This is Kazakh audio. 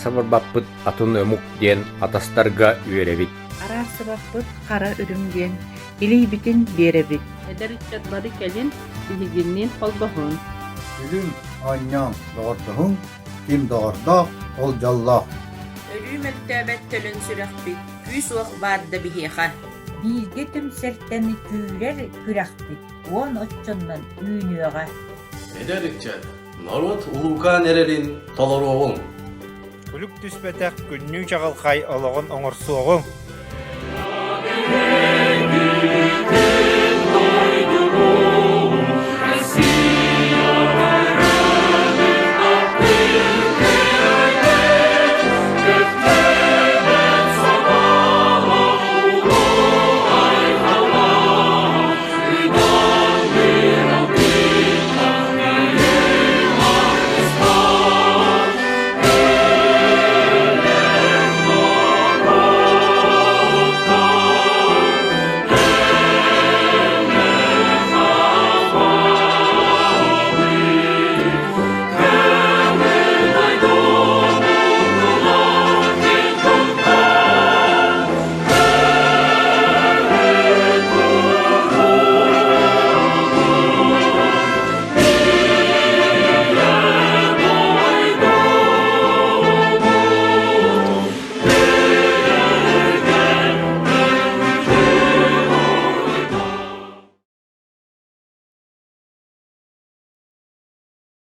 сабырбаппыт атын өмук ден атастарга үеребит. Арар сабаппыт қара үрімден, илейбитин беребит. Эдериччат бары келин, бихигиннин холбохун. Бүгін айнян доғырдығын, ким доғырдақ, ол жаллақ. Өрүмел төбет төлін сүрәхпит, күс уақ барды бихеха. Билге түмсертені күйрер күрәхпит, он отчоннан үйнüöҕэ. Эдерикчат, народ улука нерелин толоруоғын. Күлік түспәтәк күннүү чағылқай олығын оңырсуоғын.